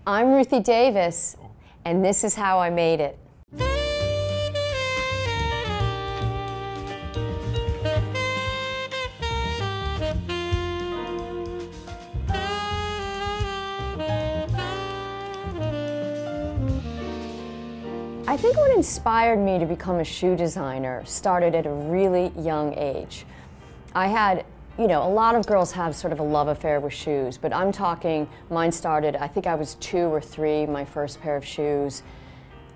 I'm Ruthie Davis, and this is how I made it. I think what inspired me to become a shoe designer started at a really young age. I had, a lot of girls have sort of a love affair with shoes, but I'm talking, mine started, I think I was 2 or 3, my first pair of shoes.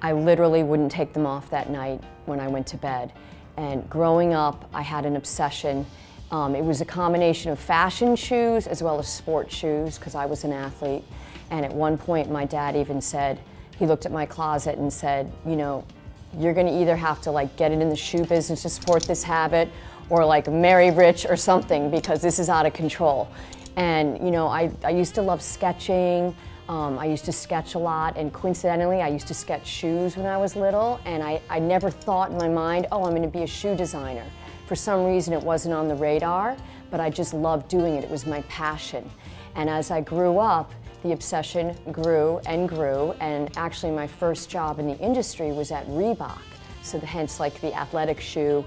I literally wouldn't take them off that night when I went to bed. And growing up, I had an obsession. It was a combination of fashion shoes as well as sport shoes, because I was an athlete. And at one point, my dad even said, he looked at my closet and said, you're going to either have to get it in the shoe business to support this habit, or marry rich or something, because this is out of control. And I used to love sketching. I used to sketch a lot, and coincidentally I used to sketch shoes when I was little, and I never thought in my mind, oh, I'm going to be a shoe designer. For some reason it wasn't on the radar, but I just loved doing it. It was my passion. And as I grew up, the obsession grew, and actually my first job in the industry was at Reebok, so hence the athletic shoe.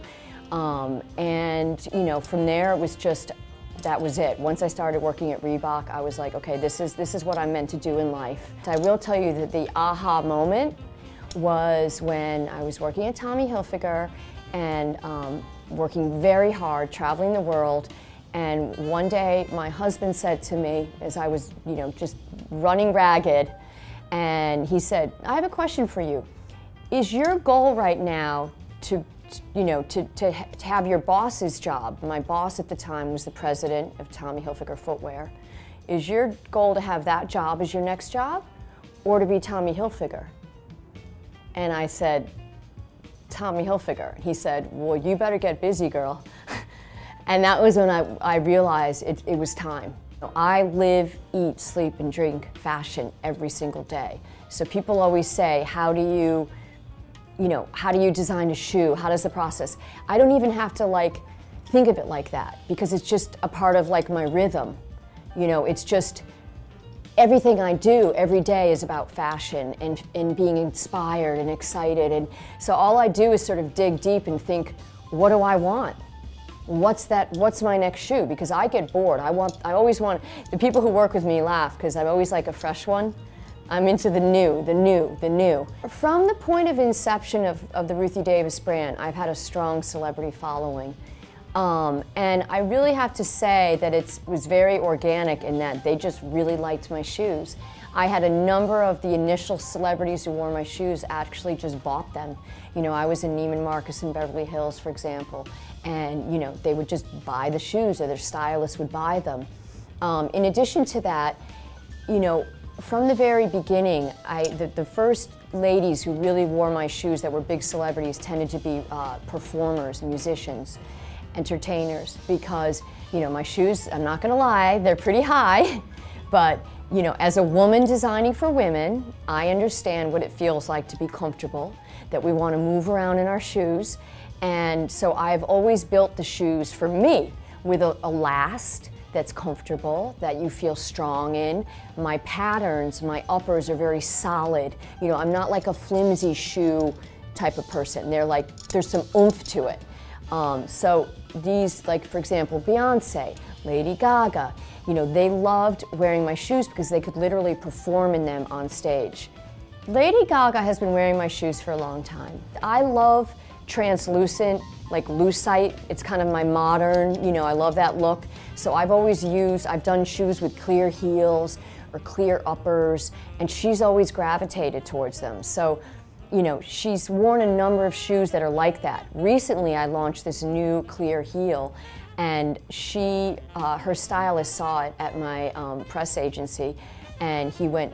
And from there it was just, that was it. Once I started working at Reebok, I was like, okay, this is what I'm meant to do in life. I will tell you that the aha moment was when I was working at Tommy Hilfiger and working very hard, traveling the world. And one day my husband said to me, as I was just running ragged, and he said, I have a question for you. Is your goal right now to have your boss's job? My boss at the time was the president of Tommy Hilfiger Footwear. Is your goal to have that job as your next job, or to be Tommy Hilfiger? And I said, Tommy Hilfiger. He said, well, you better get busy, girl. And that was when I realized it was time. I live, eat, sleep, and drink fashion every single day. So people always say, how do you design a shoe? How does the process? I don't even have to think of it like that, because it's just a part of my rhythm. It's just everything I do every day is about fashion and being inspired and excited. And so all I do is sort of dig deep and think, what do I want? What's my next shoe? Because I get bored. I always want, the people who work with me laugh because I'm always like a fresh one. I'm into the new. From the point of inception of the Ruthie Davis brand, I've had a strong celebrity following. And I really have to say that it was very organic in that they just really liked my shoes. I had a number of the initial celebrities who wore my shoes actually just bought them. I was in Neiman Marcus in Beverly Hills, for example, and they would just buy the shoes, or their stylist would buy them. In addition to that, from the very beginning, the first ladies who really wore my shoes that were big celebrities tended to be performers, musicians, entertainers, because my shoes, I'm not going to lie, they're pretty high, but as a woman designing for women, I understand what it feels like to be comfortable, that we want to move around in our shoes, and so I've always built the shoes for me with a last that's comfortable, that you feel strong in. My patterns, my uppers are very solid. I'm not like a flimsy shoe type of person. There's some oomph to it. So these, for example, Beyonce, Lady Gaga, they loved wearing my shoes because they could literally perform in them on stage. Lady Gaga has been wearing my shoes for a long time. I love translucent, lucite. It's kind of my modern, I love that look. So I've done shoes with clear heels or clear uppers, and she's always gravitated towards them. So, she's worn a number of shoes that are like that. Recently, I launched this new clear heel, and her stylist saw it at my press agency, and he went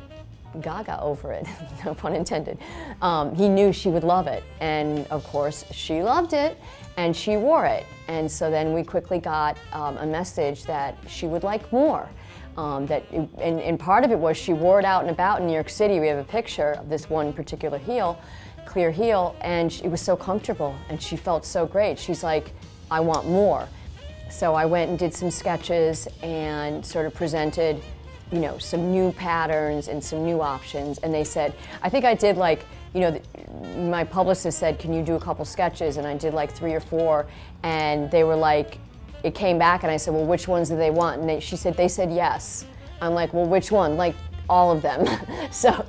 gaga over it, no pun intended. He knew she would love it, and of course she loved it, and she wore it. And so then we quickly got a message that she would like more. And part of it was she wore it out and about in New York City. We have a picture of this one particular heel, clear heel, and it was so comfortable, and she felt so great. She's like, I want more. So I went and did some sketches and sort of presented you know, some new patterns and some new options. And they said, I think I did like, you know, my publicist said, can you do a couple sketches? And I did like 3 or 4, and they were like, it came back and I said, well, which ones do they want? And she said, they said yes. I'm like, well, which one? Like, all of them. So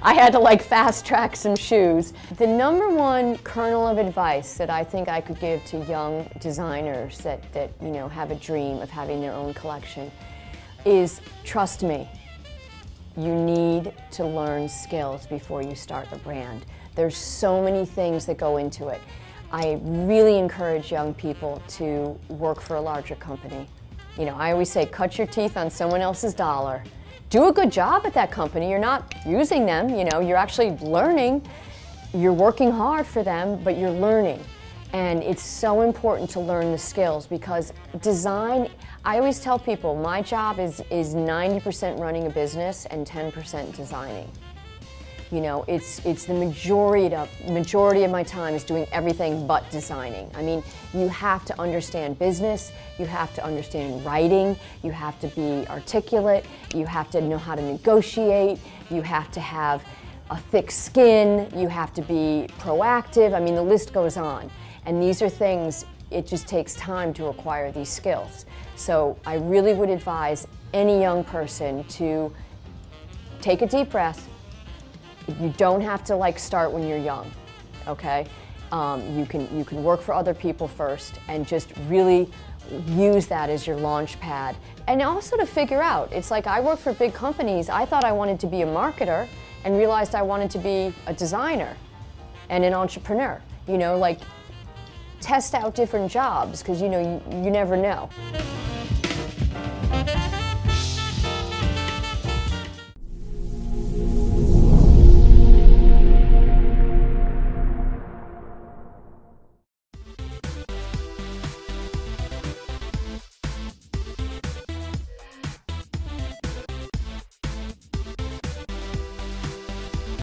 I had to like fast track some shoes. The #1 kernel of advice that I think I could give to young designers that you know, have a dream of having their own collection is, trust me, you need to learn skills before you start a brand. There's so many things that go into it. I really encourage young people to work for a larger company. You know, I always say, cut your teeth on someone else's dollar. Do a good job at that company. You're not using them, you know, you're actually learning. You're working hard for them, but you're learning. And it's so important to learn the skills, because design, I always tell people, my job is 90% running a business and 10% designing. You know, it's the majority of my time is doing everything but designing. I mean, you have to understand business, you have to understand writing, you have to be articulate, you have to know how to negotiate, you have to have a thick skin, you have to be proactive. I mean, the list goes on. And these are things, it just takes time to acquire these skills. So I really would advise any young person to take a deep breath. You don't have to like start when you're young, okay? You can work for other people first and just really use that as your launch pad. And also to figure out, it's like I work for big companies. I thought I wanted to be a marketer and realized I wanted to be a designer and an entrepreneur. You know, like, test out different jobs, because you know, you never know.